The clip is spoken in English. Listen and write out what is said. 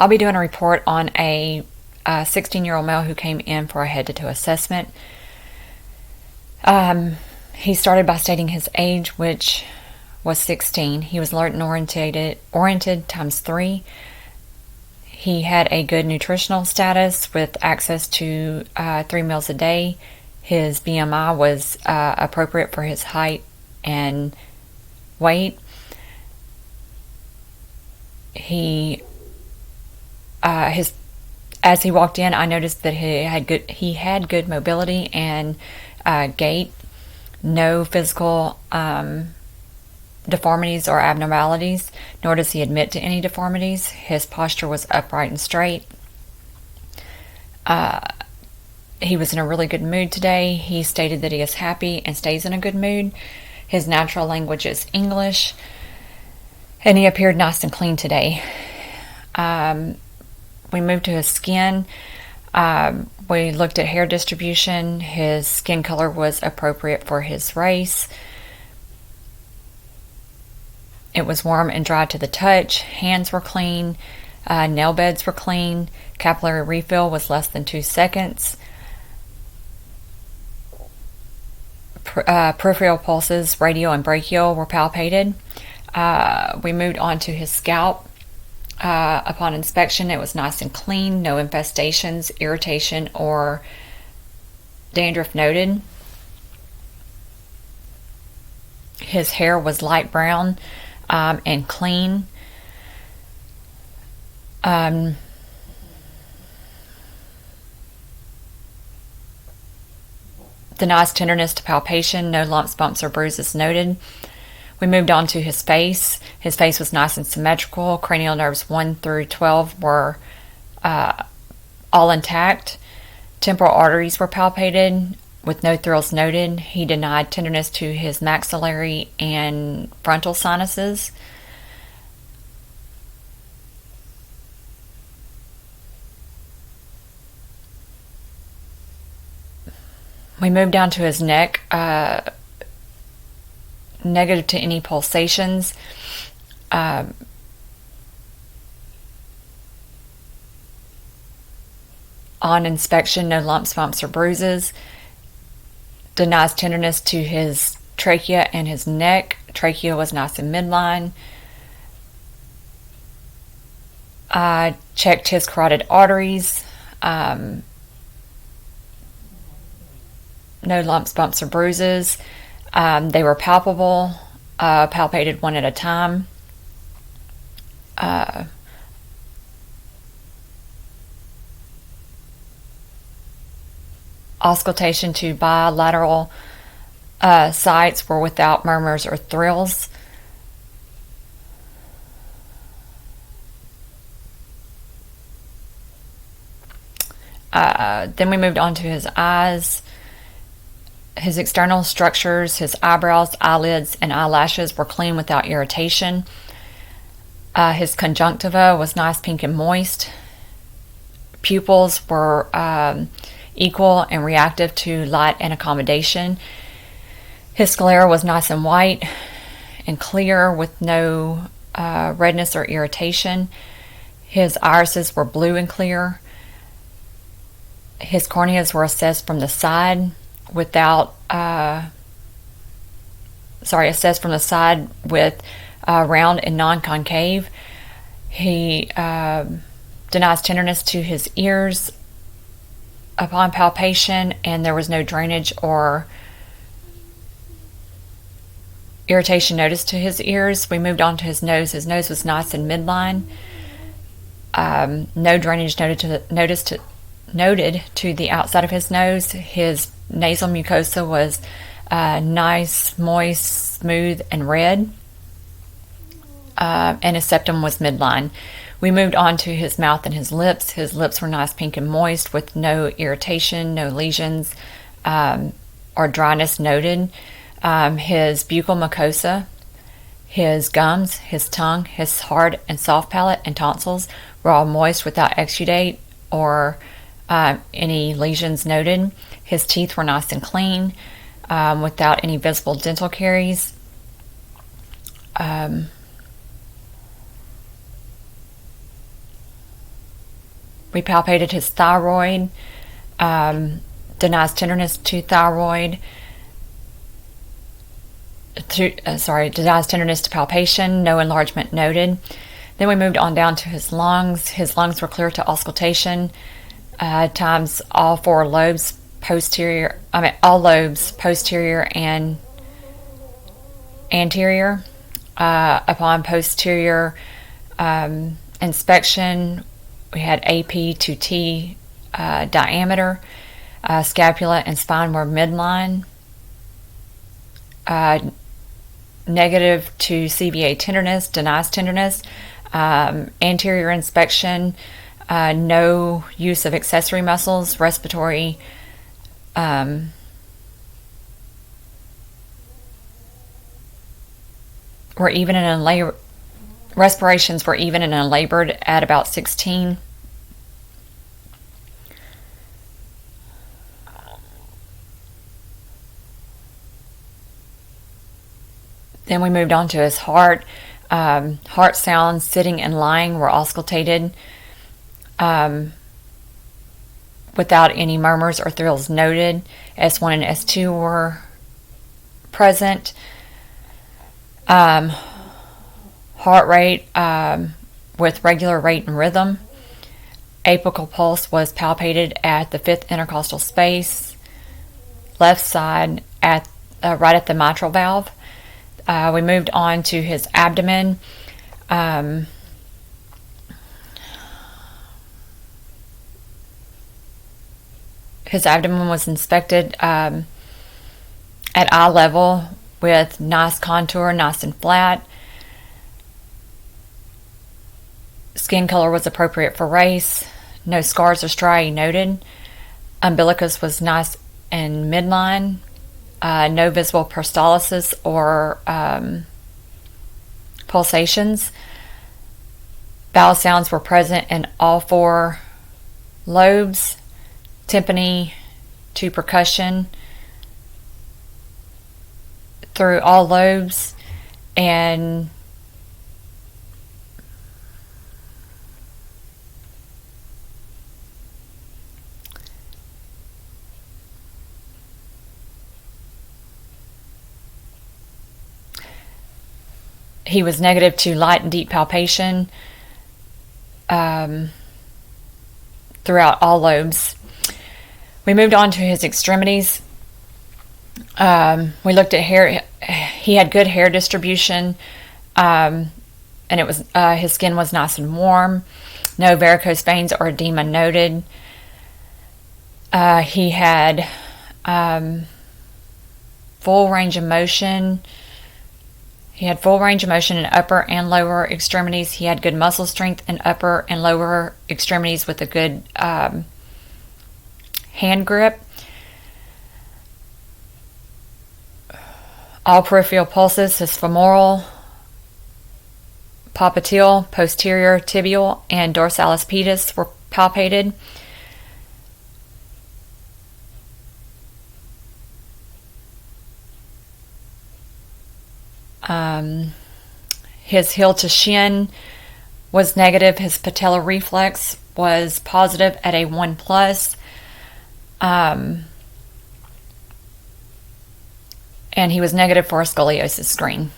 I'll be doing a report on a 16-year-old male who came in for a head-to-toe assessment. He started by stating his age, which was 16. He was alert and oriented times 3. He had a good nutritional status with access to 3 meals a day. His BMI was appropriate for his height and weight. As he walked in, I noticed that he had good mobility and gait, no physical deformities or abnormalities, nor does he admit to any deformities. His posture was upright and straight. He was in a really good mood today. He stated that he is happy and stays in a good mood. His natural language is English, and he appeared nice and clean today. We moved to his skin. We looked at hair distribution. His skin color was appropriate for his race. It was warm and dry to the touch. Hands were clean. Nail beds were clean. Capillary refill was less than 2 seconds. Peripheral pulses, radial and brachial, were palpated. We moved on to his scalp. Upon inspection, it was nice and clean, no infestations, irritation, or dandruff noted. His hair was light brown and clean. Denies tenderness to palpation, no lumps, bumps, or bruises noted. We moved on to his face. His face was nice and symmetrical. Cranial nerves 1 through 12 were all intact. Temporal arteries were palpated with no thrills noted. He denied tenderness to his maxillary and frontal sinuses. We moved down to his neck. Negative to any pulsations. On inspection, no lumps, bumps, or bruises. Denies tenderness to his trachea and his neck. Trachea was nice and midline. Checked his carotid arteries. No lumps, bumps, or bruises. They were palpable, palpated one at a time. Auscultation to bilateral sites were without murmurs or thrills. Then we moved on to his eyes. His external structures, his eyebrows, eyelids, and eyelashes were clean without irritation. His conjunctiva was nice, pink, and moist. Pupils were equal and reactive to light and accommodation. His sclera was nice and white and clear with no redness or irritation. His irises were blue and clear. His corneas were assessed from the side with round and non-concave. He denies tenderness to his ears upon palpation, and there was no drainage or irritation noticed to his ears. We moved on to his nose. His nose was nice and midline. No drainage noted to the outside of his nose. His nasal mucosa was nice, moist, smooth, and red. And his septum was midline. We moved on to his mouth and his lips. His lips were nice, pink, and moist with no irritation, no lesions, or dryness noted. His buccal mucosa, his gums, his tongue, his hard and soft palate, and tonsils were all moist without exudate or any lesions noted. His teeth were nice and clean without any visible dental caries. We palpated his thyroid, denies tenderness to thyroid. Denies tenderness to palpation, no enlargement noted. Then we moved on down to his lungs. His lungs were clear to auscultation, times all lobes, posterior and anterior. Upon posterior inspection, we had AP to T diameter. Scapula and spine were midline. Negative to CVA tenderness, denies tenderness. Anterior inspection, no use of accessory muscles. Respiratory were even in respirations were even and unlabored at about 16. Then we moved on to his heart. Heart sounds sitting and lying were auscultated without any murmurs or thrills noted. S1 and S2 were present. Heart rate with regular rate and rhythm. Apical pulse was palpated at the fifth intercostal space, left side at right at the mitral valve. We moved on to his abdomen. His abdomen was inspected at eye level with nice contour, nice and flat. Skin color was appropriate for race. No scars or striae noted. Umbilicus was nice and midline. No visible peristalsis or pulsations. Bowel sounds were present in all 4 lobes. Tympany to percussion through all lobes, and he was negative to light and deep palpation throughout all lobes. We moved on to his extremities. We looked at hair. He had good hair distribution, and it was his skin was nice and warm. No varicose veins or edema noted. He had full range of motion. He had full range of motion in upper and lower extremities. He had good muscle strength in upper and lower extremities with a good hand grip. All peripheral pulses, his femoral, popliteal, posterior tibial, and dorsalis pedis were palpated. His heel to shin was negative. His patellar reflex was positive at a 1+. And he was negative for a scoliosis screen.